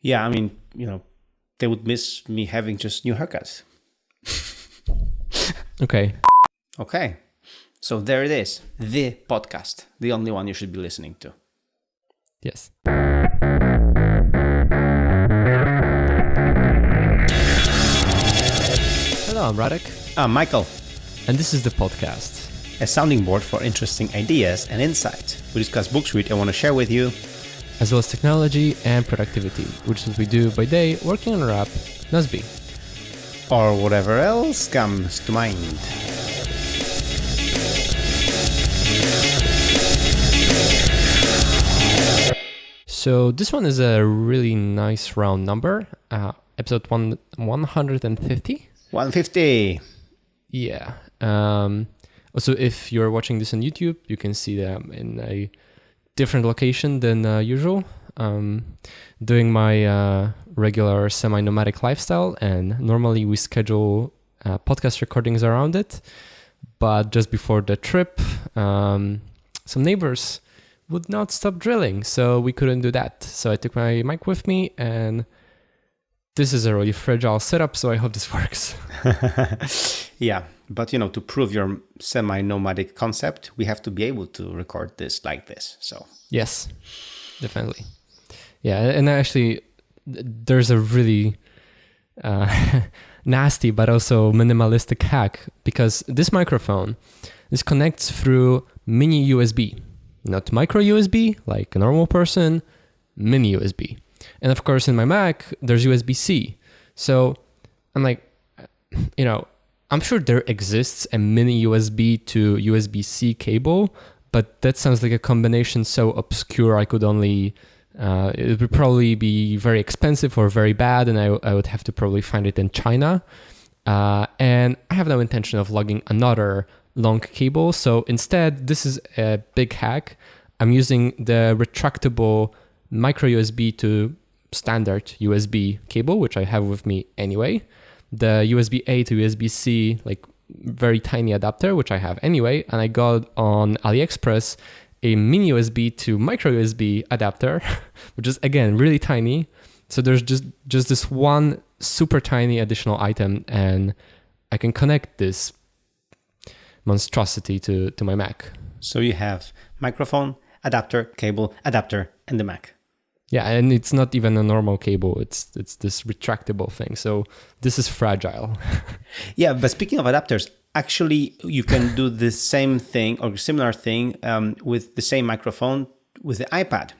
Yeah, I mean, they would miss me having just new haircuts. Okay. Okay. So there it is. The podcast. The only one you should be listening to. Yes. Hello, I'm Radek. I'm Michael. And this is the podcast. A sounding board for interesting ideas and insights. We discuss books we want to share with you. As well as technology and productivity, which is what we do by day working on our app, Nusby. Or whatever else comes to mind. So this one is a really nice round number. Episode 150. 150. Yeah. Also, if you're watching this on YouTube, you can see that I'm in a different location than usual. Doing my regular semi-nomadic lifestyle, and normally we schedule podcast recordings around it. But just before the trip, some neighbors would not stop drilling, so we couldn't do that. So I took my mic with me, and this is a really fragile setup, so I hope this works. Yeah, but to prove your semi-nomadic concept, we have to be able to record this like this. So yes, definitely. Yeah, and actually, there's a really nasty but also minimalistic hack, because this microphone, this connects through mini USB, not micro USB like a normal person, mini USB. And of course, in my Mac, there's USB-C. So I'm like, I'm sure there exists a mini USB to USB-C cable, but that sounds like a combination so obscure I could only, it would probably be very expensive or very bad, and I would have to probably find it in China. And I have no intention of lugging another long cable. So instead, this is a big hack. I'm using the retractable micro USB to standard USB cable, which I have with me anyway. The USB-A to USB-C, like very tiny adapter, which I have anyway. And I got on AliExpress a mini USB to micro USB adapter, which is again really tiny. So there's just this one super tiny additional item, and I can connect this monstrosity to my Mac. So you have microphone, adapter, cable, adapter, and the Mac. Yeah, and it's not even a normal cable. It's this retractable thing. So this is fragile. Yeah, but speaking of adapters, actually you can do the same thing or similar thing with the same microphone with the iPad.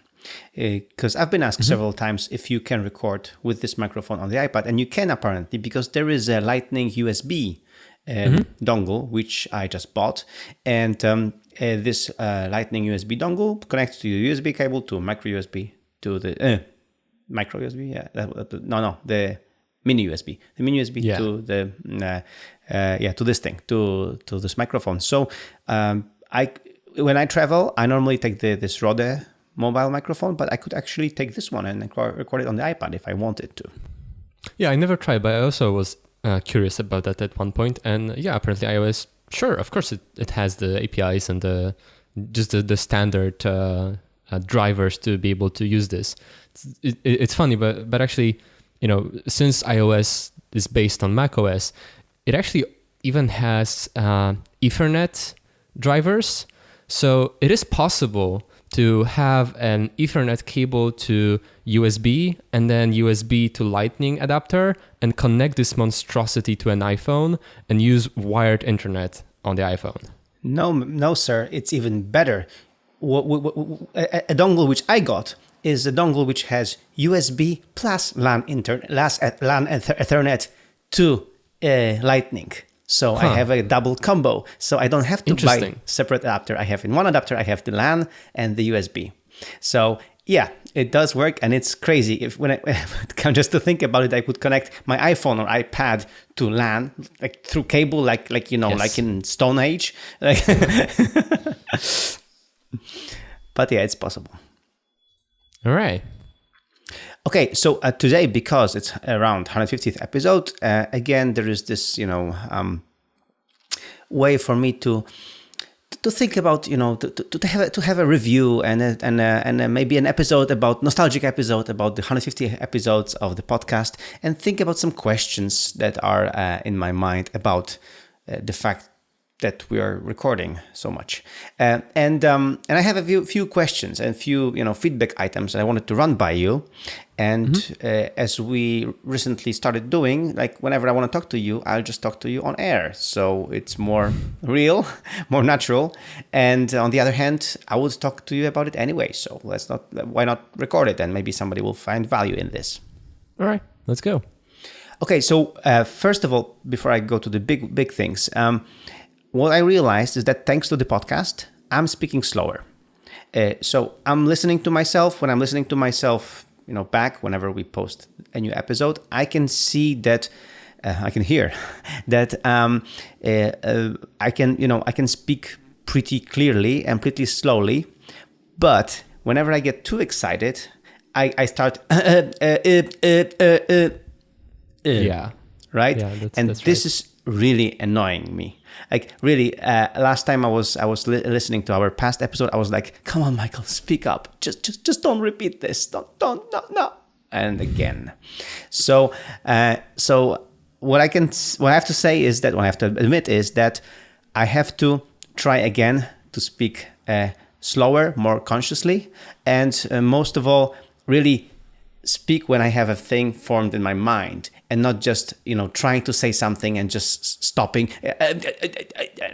Because I've been asked several times if you can record with this microphone on the iPad, and you can apparently, because there is a Lightning USB dongle, which I just bought. And this Lightning USB dongle connects to the USB cable to micro USB to the micro USB. The mini USB. The mini USB to the to this thing, to this microphone. So when I travel, I normally take this Rode mobile microphone, but I could actually take this one and record it on the iPad if I wanted to. Yeah, I never tried, but I also was curious about that at one point. And yeah, apparently iOS, sure, of course it has the APIs and the standard drivers to be able to use this. It's funny, but actually, since iOS is based on macOS, it actually even has Ethernet drivers. So it is possible to have an Ethernet cable to USB and then USB to Lightning adapter and connect this monstrosity to an iPhone and use wired internet on the iPhone. No, sir. It's even better. A dongle which I got is a dongle which has USB plus LAN Ethernet to Lightning. So I have a double combo. So I don't have to buy separate adapter. I have in one adapter, I have the LAN and the USB. So yeah, it does work, and it's crazy. When I just to think about it, I could connect my iPhone or iPad to LAN like through cable, like like in Stone Age. But yeah, it's possible. All right. Okay, so today, because it's around 150th episode, again, there is this, way for me to to think about, to have a review and maybe an episode about nostalgic episode about the 150 episodes of the podcast, and think about some questions that are in my mind about the fact that we are recording so much, and I have a few questions and few feedback items that I wanted to run by you. And as we recently started doing, like whenever I want to talk to you, I'll just talk to you on air, so it's more real, more natural. And on the other hand, I will talk to you about it anyway. So why not record it, and maybe somebody will find value in this. All right, let's go. Okay, so first of all, before I go to the big things. What I realized is that thanks to the podcast, I'm speaking slower. So I'm listening to myself. When I'm listening to myself, back whenever we post a new episode, I can see that, I can hear that I can speak pretty clearly and pretty slowly. But whenever I get too excited, I start Yeah. Right? Yeah, that's this is really annoying me. Like really, last time I was listening to our past episode, I was like, "Come on, Michael, speak up. Just don't repeat this. Don't no." And again, so what I have to say is that what I have to admit is that I have to try again to speak slower, more consciously, and most of all, really speak when I have a thing formed in my mind, and not just trying to say something and just stopping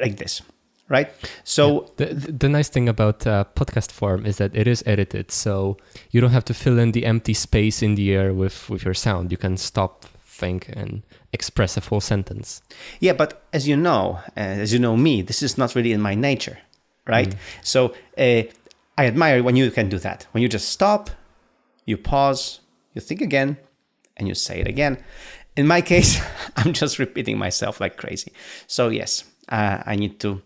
like this, right? So the nice thing about podcast form is that it is edited, so you don't have to fill in the empty space in the air with your sound. You can stop, think, and express a full sentence. Yeah, but as you know me, this is not really in my nature, right? So I admire when you can do that, when you just stop, you pause, you think again, and you say it again. In my case, I'm just repeating myself like crazy. So yes, I need to,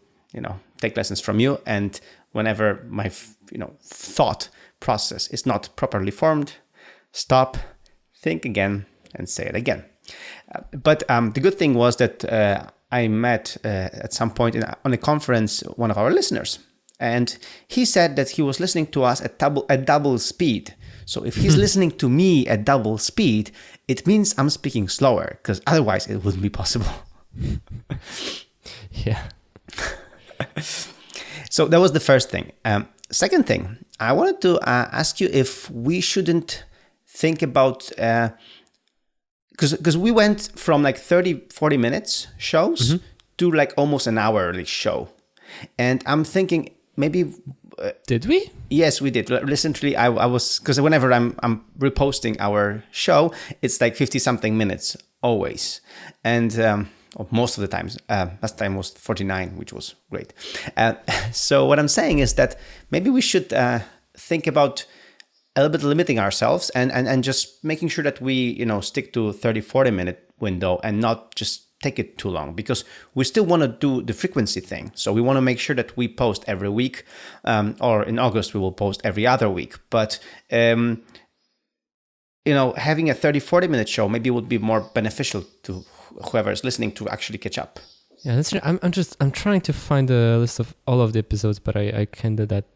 take lessons from you. And whenever my, thought process is not properly formed, stop, think again, and say it again. But the good thing was that I met at some point on a conference one of our listeners, and he said that he was listening to us at double speed. So if he's listening to me at double speed, it means I'm speaking slower, because otherwise it wouldn't be possible. Yeah. So that was the first thing. Second thing, I wanted to ask you if we shouldn't think about, because we went from like 30-40 minutes shows to like almost an hourly show. And I'm thinking maybe... Did we? Yes, we did. Recently, I was, because whenever I'm reposting our show, it's like 50 something minutes always, and most of the times. Last time was 49, which was great. So what I'm saying is that maybe we should think about a little bit limiting ourselves and just making sure that we stick to 30-40 minute window and not just take it too long, because we still want to do the frequency thing. So we want to make sure that we post every week, or in August we will post every other week. But having a 30-40 minute show maybe would be more beneficial to whoever is listening to actually catch up. Yeah, that's true. I'm trying to find a list of all of the episodes, but I can do that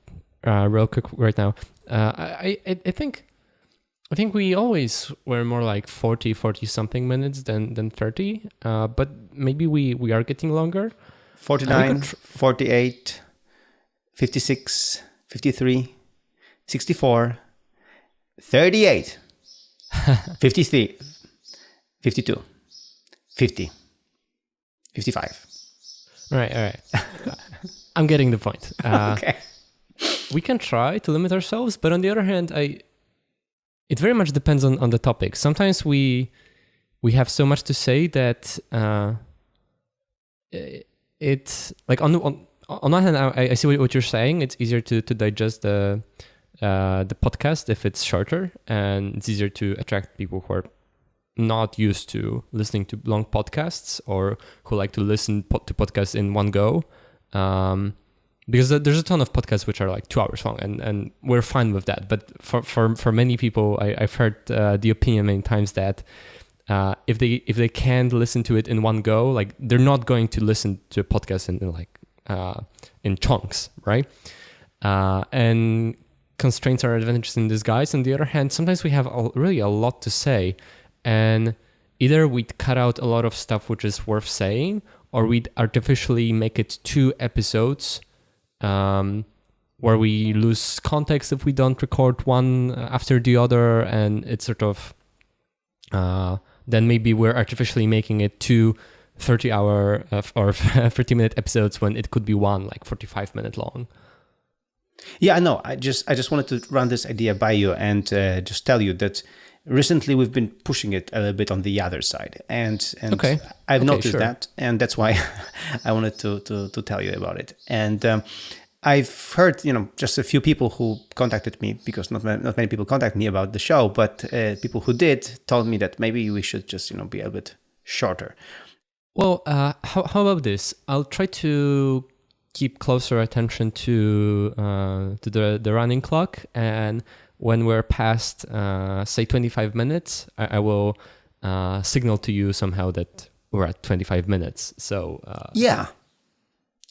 real quick right now. I think we always were more like 40 something minutes than 30, but maybe we are getting longer. 49, 48, 56, 53, 64, 38, 53, 52, 50, 55. All right. I'm getting the point. Okay. We can try to limit ourselves, but on the other hand, it very much depends on the topic. Sometimes we have so much to say that it's like on one hand, I see what you're saying. It's easier to digest the podcast if it's shorter, and it's easier to attract people who are not used to listening to long podcasts or who like to listen to podcasts in one go. Because there's a ton of podcasts which are like 2 hours long, and we're fine with that. But for many people, I've heard the opinion many times that if they can't listen to it in one go, like they're not going to listen to a podcast in like in chunks, right? And constraints are advantages in disguise. On the other hand, sometimes we have really a lot to say, and either we'd cut out a lot of stuff which is worth saying, or we'd artificially make it 2 episodes where we lose context if we don't record one after the other, and it's sort of then maybe we're artificially making it 2 30-hour or 30-minute episodes when it could be one like 45-minute long. Yeah, I know. I just wanted to run this idea by you and just tell you that recently we've been pushing it a little bit on the other side, and okay. I've noticed sure. that, and that's why I wanted to tell you about it. And I've heard, just a few people who contacted me, because not many people contact me about the show, but people who did told me that maybe we should just be a bit shorter. Well, how about this? I'll try to keep closer attention to the running clock, and when we're past say 25 minutes, I will signal to you somehow that we're at 25 minutes. So yeah,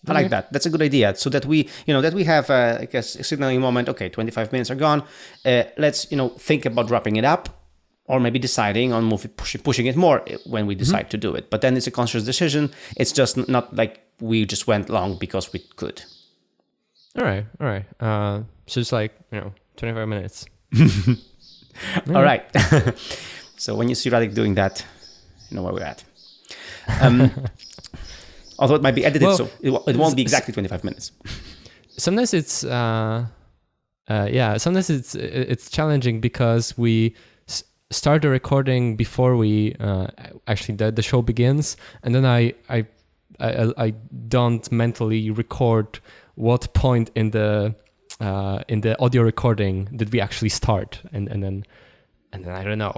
I like that. That's a good idea. So that we have I guess a signaling moment. Okay, 25 minutes are gone. Let's think about wrapping it up, or maybe deciding on pushing it more when we decide to do it. But then it's a conscious decision. It's just not like we just went long because we could. All right. So it's like 25 minutes. All right. So when you see Radek doing that, you know where we're at. Although it might be edited, so it won't be exactly 25 minutes. Sometimes it's sometimes it's challenging because we start the recording before we actually the show begins, and then I don't mentally record what point in the audio recording did we actually start, and then I don't know.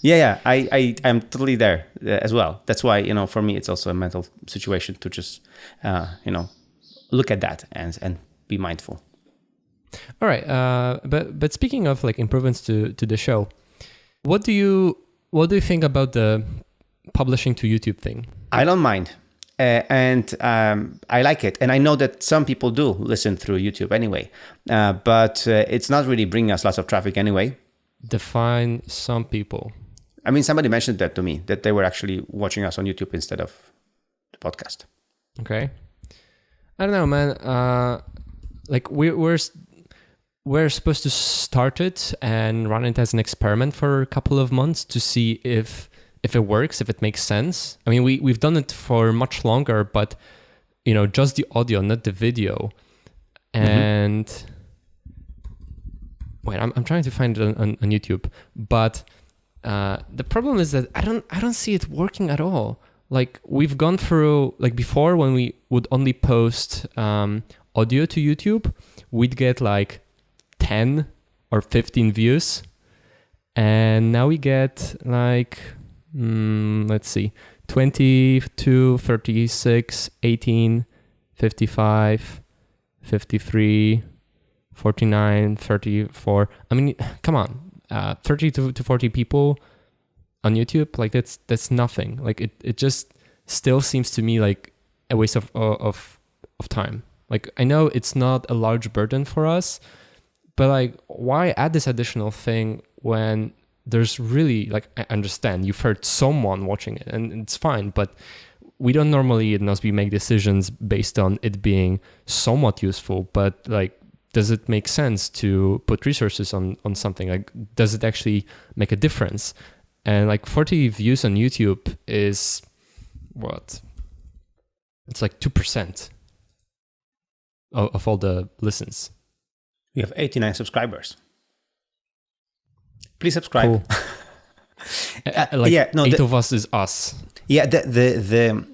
Yeah, I'm totally there as well. That's why for me it's also a mental situation to just look at that and be mindful. All right, but speaking of like improvements to the show, what do you think about the publishing to YouTube thing? I don't mind. And I like it. And I know that some people do listen through YouTube anyway, but it's not really bringing us lots of traffic anyway. Define some people. I mean, somebody mentioned that to me, that they were actually watching us on YouTube instead of the podcast. Okay. I don't know, man. Like we're supposed to start it and run it as an experiment for a couple of months to see if it works, if it makes sense. I mean, we've done it for much longer, but just the audio, not the video. And wait, I'm trying to find it on YouTube, but the problem is that I don't see it working at all. Like we've gone through, like before when we would only post audio to YouTube, we'd get like 10 or 15 views, and now we get like let's see, 22, 36, 18, 55, 53, 49, 34. I mean, come on, 30 to 40 people on YouTube, like that's nothing. Like it just still seems to me like a waste of time. Like I know it's not a large burden for us, but like why add this additional thing when there's really, like, I understand you've heard someone watching it and it's fine, but we don't normally at Nozbe make decisions based on it being somewhat useful, but like, does it make sense to put resources on something? Like, does it actually make a difference? And like 40 views on YouTube is what? It's like 2% of all the listens. We have 89 subscribers. Please subscribe. Cool. Eight of us is us. Yeah, the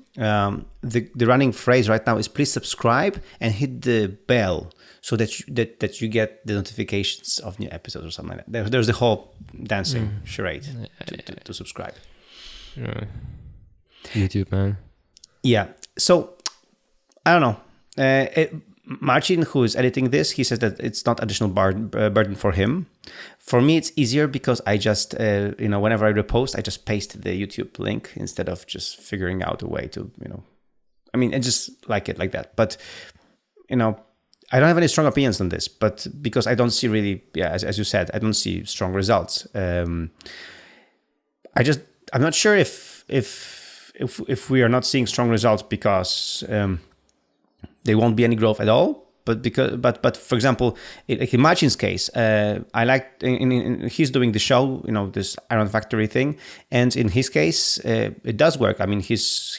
running phrase right now is please subscribe and hit the bell so that you get the notifications of new episodes or something like that. There's the whole dancing charade to subscribe. YouTube, man. Yeah. So I don't know. Marcin, who is editing this, he says that it's not additional burden for him. For me, it's easier because I just, whenever I repost, I just paste the YouTube link instead of just figuring out a way to, I mean, I just like it like that. But, I don't have any strong opinions on this, but because I don't see really, as you said, I don't see strong results. I'm not sure if we are not seeing strong results because there won't be any growth at all. But for example, like in Marcin's case, I like he's doing the show, this Iron Factory thing, and in his case, it does work. I mean, his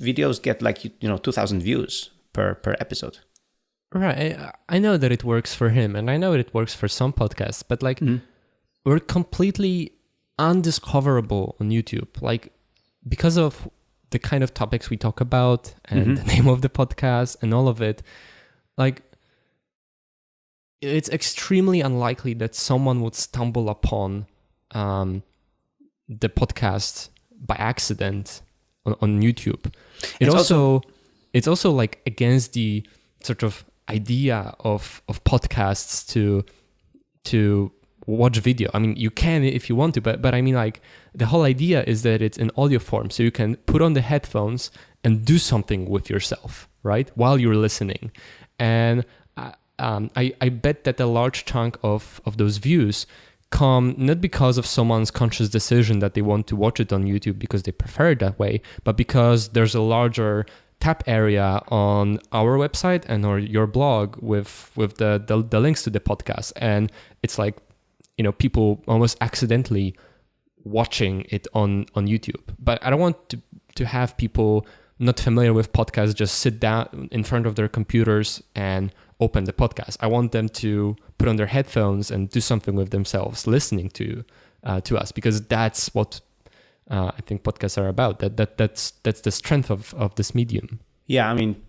videos get like 2,000 views per episode. Right. I know that it works for him, and I know it works for some podcasts, but like we're completely undiscoverable on YouTube, like because of the kind of topics we talk about and the name of the podcast and all of it. Like, it's extremely unlikely that someone would stumble upon the podcast by accident on YouTube. It's also like against the sort of idea of podcasts to watch video. I mean, you can if you want to, but I mean, like, the whole idea is that it's in audio form, so you can put on the headphones and do something with yourself, right, while you're listening. And I bet that a large chunk of those views come not because of someone's conscious decision that they want to watch it on YouTube because they prefer it that way, but because there's a larger tap area on our website and or your blog with the links to the podcast, and it's like people almost accidentally watching it on YouTube. But I don't want to have people not familiar with podcasts just sit down in front of their computers and open the podcast. I want them to put on their headphones and do something with themselves, listening to us, because that's what I think podcasts are about. That's the strength of this medium. Yeah, I mean,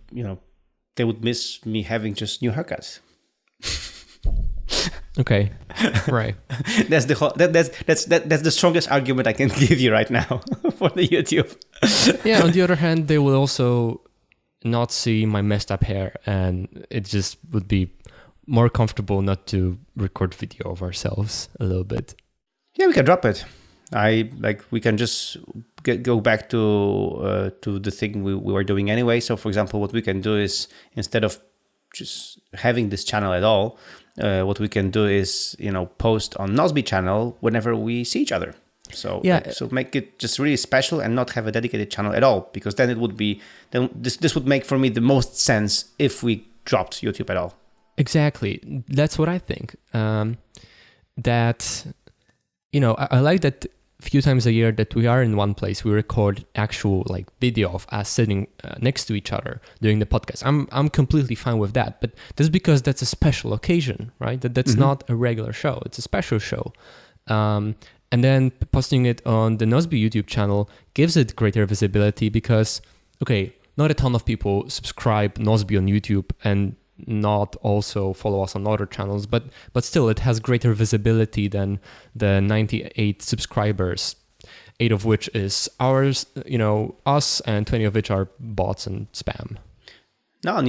they would miss me having just new haircuts. Okay, right. That's the strongest argument I can give you right now for the YouTube. Yeah. On the other hand, they will also not see my messed up hair, and it just would be more comfortable not to record video of ourselves a little bit. Yeah, we can drop it. We can just go back to the thing we were doing anyway. So, for example, what we can do is, instead of just having this channel at all, what we can do is post on Nozbe channel whenever we see each other. So so make it just really special and not have a dedicated channel at all, because then it would be this would make for me the most sense if we dropped YouTube at all. Exactly, that's what I think. That I like that a few times a year that we are in one place, we record actual like video of us sitting next to each other doing the podcast. I'm completely fine with that, but that's because that's a special occasion, right? That's not a regular show. It's a special show. And then posting it on the Nozbe YouTube channel gives it greater visibility because, okay, not a ton of people subscribe Nozbe on YouTube and not also follow us on other channels, but still it has greater visibility than the 98 subscribers, 8 of which is ours, us, and 20 of which are bots and spam. No, on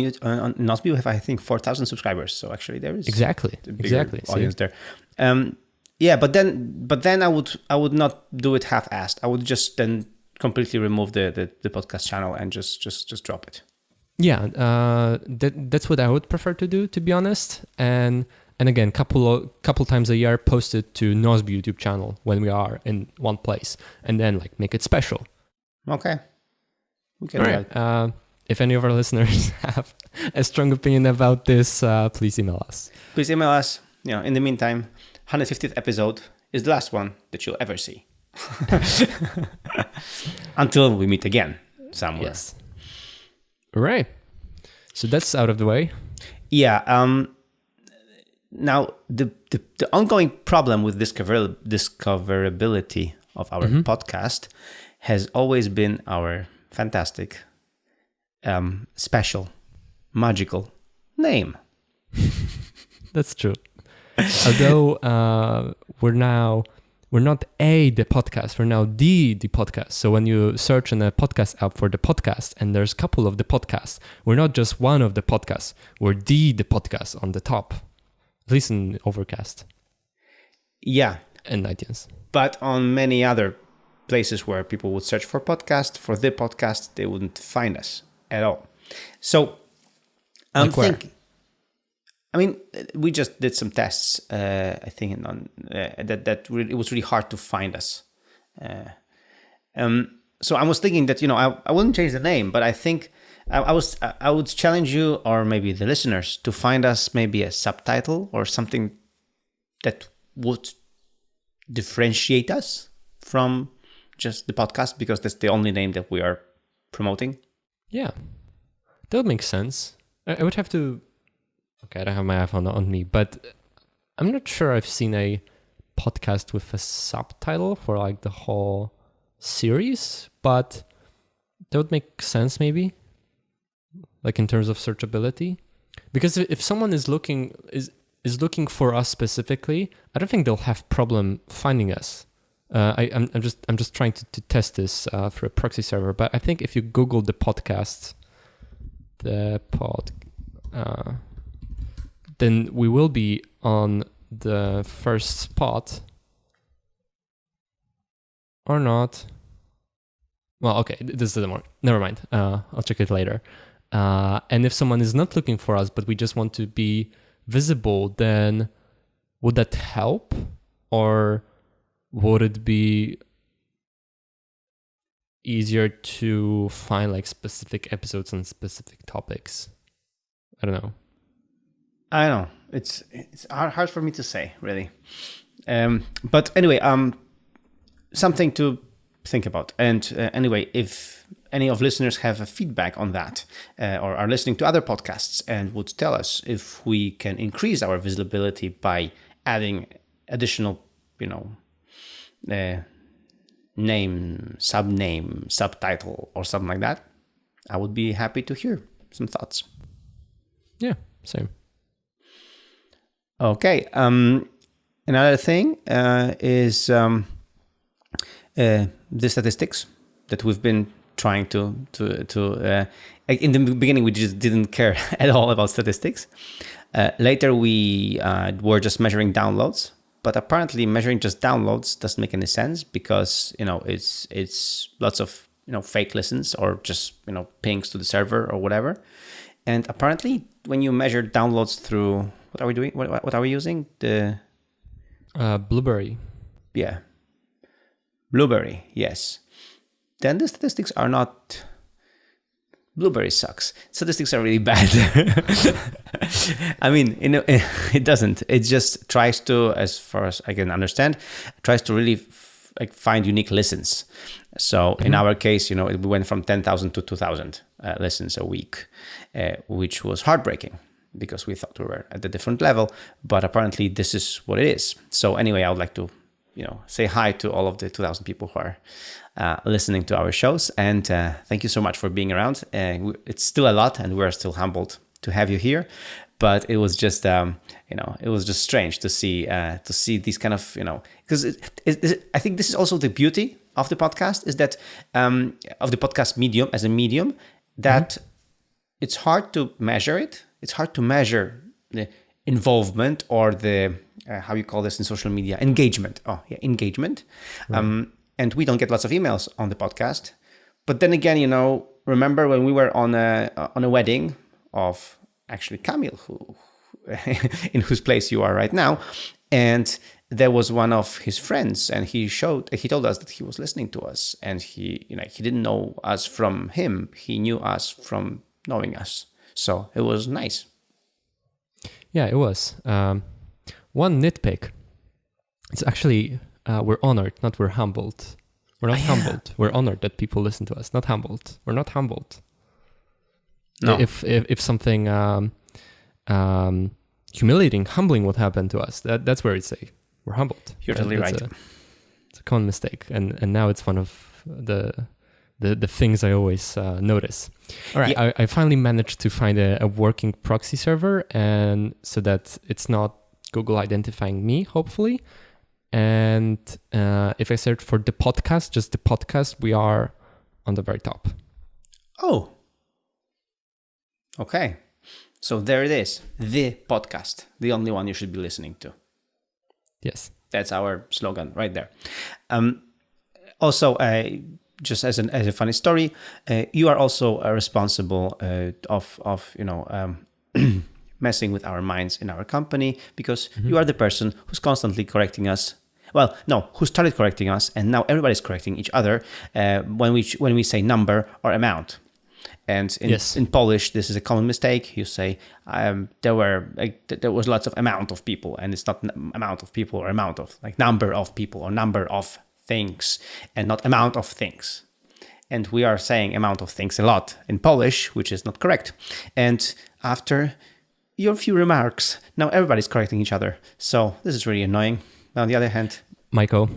Nozbe we have, I think, 4,000 subscribers, so actually there is exactly audience there. Yeah, but then I would not do it half-assed. I would just then completely remove the podcast channel and just drop it. Yeah, that's what I would prefer to do, to be honest. And again, couple times a year, post it to Nozbe YouTube channel when we are in one place, and then like make it special. Okay, we can do that. If any of our listeners have a strong opinion about this, please email us. Please email us. In the meantime, 150th episode is the last one that you'll ever see. Until we meet again somewhere. Yes. All right. So that's out of the way. Yeah. Now, the ongoing problem with discoverability of our podcast has always been our fantastic, special, magical name. That's true. Although we're not the podcast, we're now the podcast. So when you search in a podcast app for the podcast, and there's a couple of the podcasts, we're not just one of the podcasts, we're the podcast on the top, at least in Overcast. Yeah. And iTunes. But on many other places where people would search for podcast, for the podcast, they wouldn't find us at all. So I'm thinking, I mean, we just did some tests, I think, on that really, it was really hard to find us. So I was thinking that, I wouldn't change the name, but I think I would challenge you, or maybe the listeners, to find us maybe a subtitle or something that would differentiate us from just the podcast, because that's the only name that we are promoting. Yeah, that would make sense. I would have to. Okay, I don't have my iPhone on me, but I'm not sure I've seen a podcast with a subtitle for like the whole series, but that would make sense maybe, like in terms of searchability, because if someone is looking for us specifically, I don't think they'll have problem finding us. I'm just trying to test this for a proxy server, but I think if you Google the podcast, then we will be on the first spot. Or not. Well, okay, this doesn't work. Never mind. I'll check it later. And if someone is not looking for us, but we just want to be visible, then would that help? Or would it be easier to find like specific episodes on specific topics? I don't know. I don't know. It's hard for me to say, really. But anyway, something to think about. And anyway, if any of listeners have a feedback on that, or are listening to other podcasts and would tell us if we can increase our visibility by adding additional, name, subname, subtitle, or something like that, I would be happy to hear some thoughts. Yeah, same. Okay. Another thing is the statistics that we've been trying to in the beginning, we just didn't care at all about statistics. Later, we were just measuring downloads, but apparently measuring just downloads doesn't make any sense, because it's lots of fake listens, or just pings to the server or whatever. And apparently, when you measure downloads through, what are we doing? What are we using? The Blueberry. Yeah. Blueberry, yes. Then the statistics are not. Blueberry sucks. Statistics are really bad. I mean, it doesn't. It just tries to, as far as I can understand, tries to really find unique listens. So in our case, we went from 10,000 to 2,000 listens a week, which was heartbreaking, because we thought we were at a different level, but apparently this is what it is. So anyway, I would like to, say hi to all of the 2,000 people who are listening to our shows, and thank you so much for being around. It's still a lot, and we're still humbled to have you here. But it was just, it was just strange to see these kind of, because I think this is also the beauty of the podcast, is that of the podcast medium as a medium, that it's hard to measure it. It's hard to measure the involvement, or the how you call this in social media, engagement. Oh yeah, engagement. Right. And we don't get lots of emails on the podcast. But then again, remember when we were on a wedding of actually Kamil, who in whose place you are right now, and there was one of his friends, and he told us that he was listening to us, and he didn't know us from him. He knew us from knowing us. So it was nice. Yeah, it was. One nitpick. It's actually, we're honored, not we're humbled. We're not humbled. We're honored that people listen to us, not humbled. We're not humbled. No. If something humiliating, humbling would happen to us, that's where I'd say we're humbled. You're totally right. It's a common mistake, and now it's one of the things I always notice. All right, yeah. I finally managed to find a working proxy server, and so that it's not Google identifying me, hopefully. And if I search for the podcast, just the podcast, we are on the very top. Oh. Okay. So there it is. The podcast. The only one you should be listening to. Yes. That's our slogan right there. Also, just as a funny story, you are also responsible of messing with our minds in our company, because you are the person who's constantly correcting us. Well, no, who started correcting us, and now everybody's correcting each other when we say number or amount. And in Polish, this is a common mistake. You say there was lots of amount of people, and it's not amount of people or amount of, like, number of people or number of things, and not amount of things. And we are saying amount of things a lot in Polish, which is not correct. And after your few remarks, now everybody's correcting each other. So this is really annoying. But on the other hand, Michael,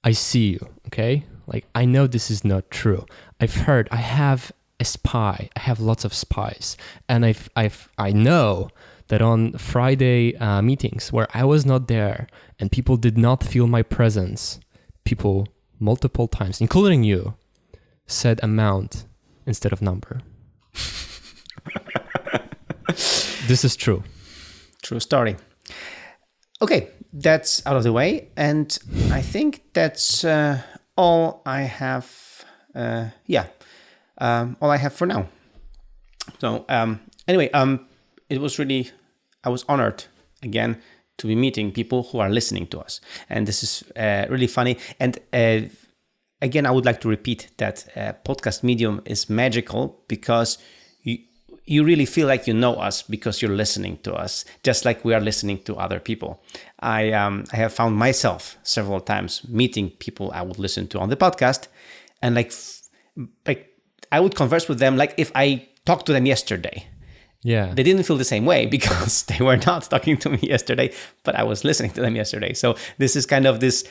I see you, okay? Like, I know this is not true. I've heard, I have a spy. I have lots of spies. And I know that on Friday meetings where I was not there and people did not feel my presence, people multiple times, including you, said amount instead of number. This is true. True story. Okay, that's out of the way. And I think that's all I have. All I have for now. So anyway, it was really, I was honored again to be meeting people who are listening to us. And this is really funny. And again, I would like to repeat that podcast medium is magical because you really feel like you know us because you're listening to us, just like we are listening to other people. I have found myself several times meeting people I would listen to on the podcast, and like I would converse with them like if I talked to them yesterday. Yeah. They didn't feel the same way because they were not talking to me yesterday, but I was listening to them yesterday. So this is kind of this,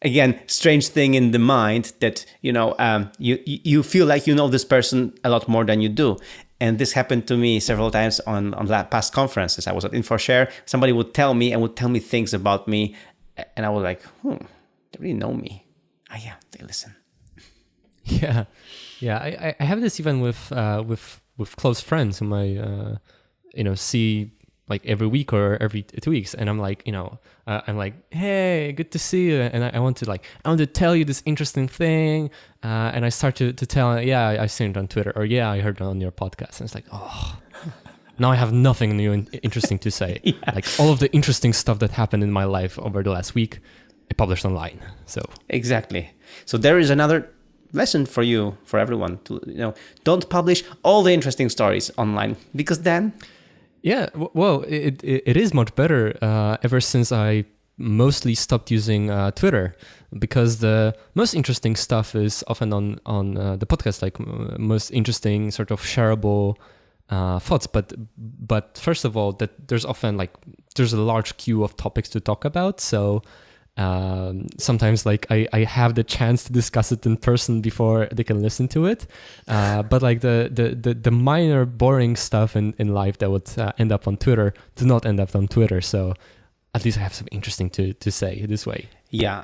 again, strange thing in the mind that, you feel like you know this person a lot more than you do. And this happened to me several times on past conferences. I was at InfoShare. Somebody would tell me things about me. And I was like, they really know me. Ah, yeah, they listen. Yeah. Yeah. I have this even with close friends whom I, see like every week or every 2 weeks. And I'm like, I'm like, hey, good to see you. And I want to tell you this interesting thing. And I start to tell, I seen it on Twitter, or I heard it on your podcast. And it's like, now I have nothing new and interesting to say. Yeah. Like all of the interesting stuff that happened in my life over the last week, I published online. So exactly. So there is another lesson for you, for everyone, to don't publish all the interesting stories online, because then it is much better ever since I mostly stopped using Twitter, because the most interesting stuff is often on the podcast, like most interesting sort of shareable thoughts. But first of all, that there's often there's a large queue of topics to talk about. So sometimes I have the chance to discuss it in person before they can listen to it. But like the minor boring stuff in life that would end up on Twitter do not end up on Twitter. So at least I have something interesting to say this way. Yeah.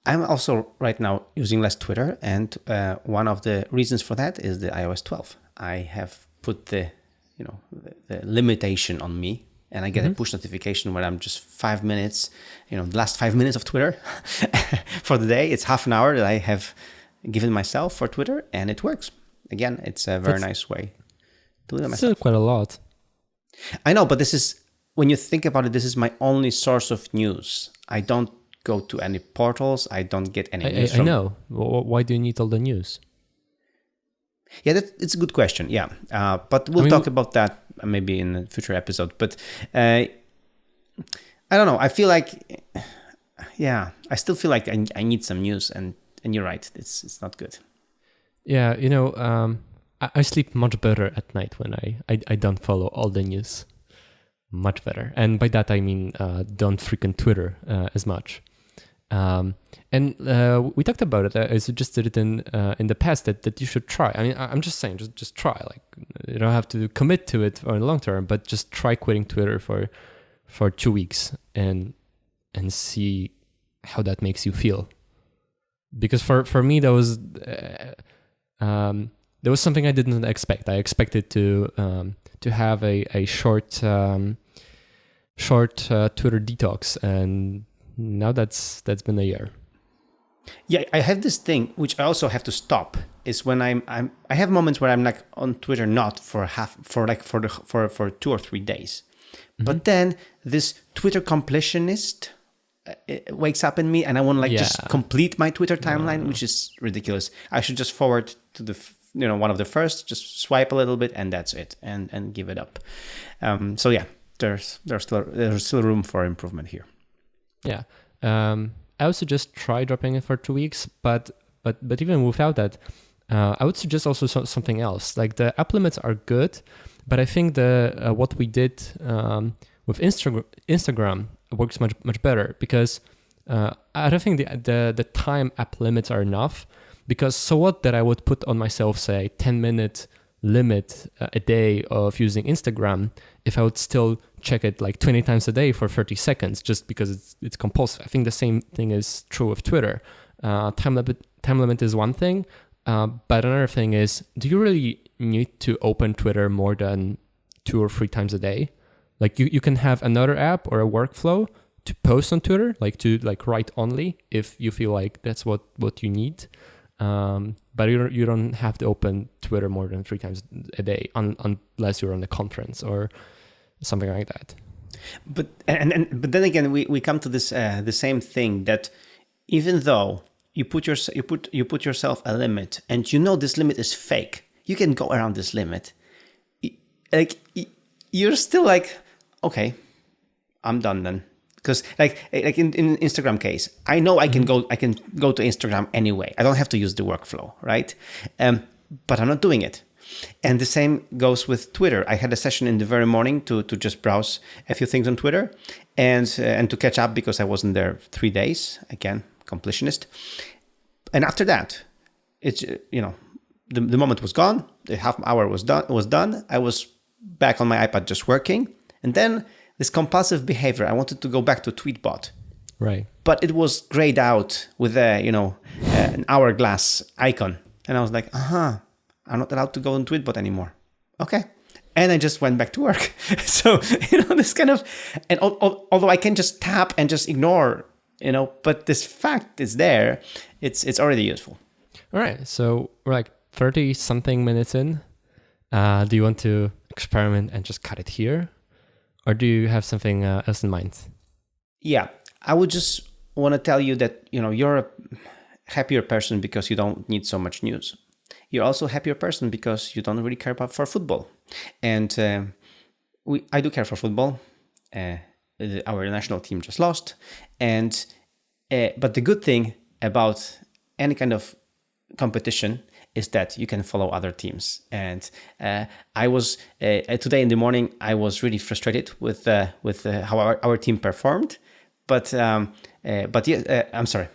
I'm also right now using less Twitter. And one of the reasons for that is the iOS 12. I have put the limitation on me. And I get a push notification when I'm just 5 minutes, the last 5 minutes of Twitter for the day. It's half an hour that I have given myself for Twitter, and it works. Again, it's a very nice way to do it myself. Still quite a lot. I know, but this is, when you think about it, this is my only source of news. I don't go to any portals. I don't get any news from... I know. Why do you need all the news? Yeah, it's a good question. Yeah, but we'll talk about that maybe in a future episode. But I don't know. I feel like, I still feel like I need some news, and you're right. It's not good. Yeah, I sleep much better at night when I don't follow all the news. Much better, and by that I mean don't frequent Twitter as much. And we talked about it. I suggested it in the past that you should try. I mean, I'm just saying, just try. Like, you don't have to commit to it for the long term, but just try quitting Twitter for 2 weeks and see how that makes you feel. Because for me, that was something I didn't expect. I expected to have a short Twitter detox, and now that's been a year. Yeah, I have this thing which I also have to stop. Is when I have moments where I'm like on Twitter not for 2 or 3 days, but then this Twitter completionist it wakes up in me, and I want to like just complete my Twitter timeline, which is ridiculous. I should just forward to the one of the first, just swipe a little bit, and that's it, and give it up. So yeah, there's still room for improvement here. Yeah. I would suggest try dropping it for 2 weeks, but even without that, I would suggest also something else. Like the app limits are good, but I think the what we did with Instagram works much better, because I don't think the time app limits are enough. Because so what that I would put on myself, say 10-minute limit a day of using Instagram, if I would still check it like 20 times a day for 30 seconds, just because it's compulsive. I think the same thing is true with Twitter. Time limit is one thing, but another thing is, do you really need to open Twitter more than 2 or 3 times a day? Like you can have another app or a workflow to post on Twitter, like to like write only if you feel like that's what you need. But you don't have to open Twitter more than 3 times a day unless you're on a conference or something like that. But then again, we come to this the same thing, that even though you put yourself a limit, and this limit is fake, you can go around this limit. Like you're still like, okay, I'm done then. Because like in Instagram case, I know I can go to Instagram anyway. I don't have to use the workflow, right? But I'm not doing it. And the same goes with Twitter. I had a session in the very morning to just browse a few things on Twitter and to catch up, because I wasn't there 3 days. Again, completionist. And after that, it's the moment was gone. The half hour was done. I was back on my iPad just working, and then this compulsive behavior, I wanted to go back to Tweetbot. Right. But it was grayed out with an hourglass icon. And I was like, I'm not allowed to go on Tweetbot anymore. Okay. And I just went back to work. So, this kind of, and although I can just tap and just ignore, but this fact is there, it's already useful. All right. So we're like 30 something minutes in. Do you want to experiment and just cut it here? Or do you have something else in mind? Yeah, I would just want to tell you that, you're a happier person because you don't need so much news. You're also a happier person because you don't really care for football. And I do care for football. Our national team just lost. But the good thing about any kind of competition is that you can follow other teams. And I was today in the morning, I was really frustrated with how our team performed. But I'm sorry.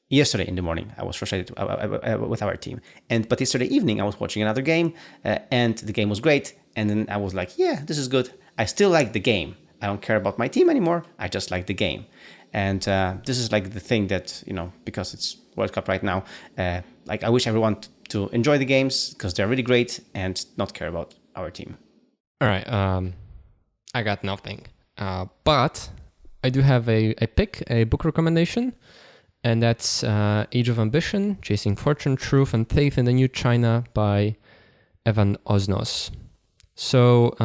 Yesterday in the morning, I was frustrated with our team. But yesterday evening, I was watching another game, and the game was great. And then I was like, yeah, this is good. I still like the game. I don't care about my team anymore. I just like the game. And this is like the thing that, because it's World Cup right now, I wish everyone to enjoy the games because they're really great and not care about our team. All right. I got nothing. But I do have a book recommendation. And that's Age of Ambition, Chasing Fortune, Truth and Faith in the New China by Evan Osnos. So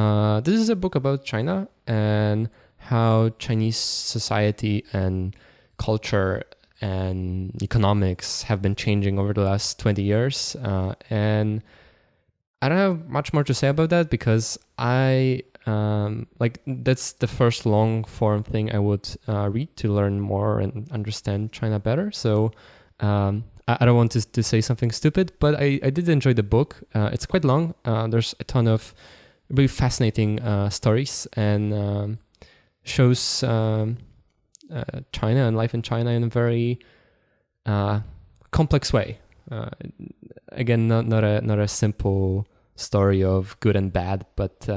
this is a book about China and how Chinese society and culture and economics have been changing over the last 20 years. And I don't have much more to say about that because that's the first long form thing I would read to learn more and understand China better. So I don't want to say something stupid, but I did enjoy the book. It's quite long. There's a ton of really fascinating stories and shows China and life in China in a very complex way. Again, not a simple story of good and bad, but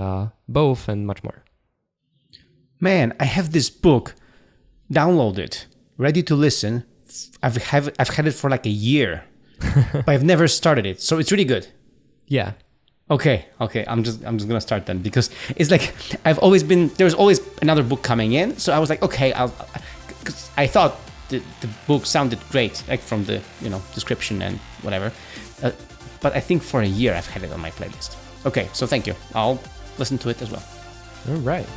both and much more. Man, I have this book downloaded, ready to listen. I've had it for like a year, but I've never started it. So it's really good. Yeah. Okay. I'm just gonna start then because it's like there's always another book coming in. So I was like, okay, I thought the book sounded great, like from the description and whatever. But I think for a year I've had it on my playlist. Okay, so thank you. I'll listen to it as well. All right.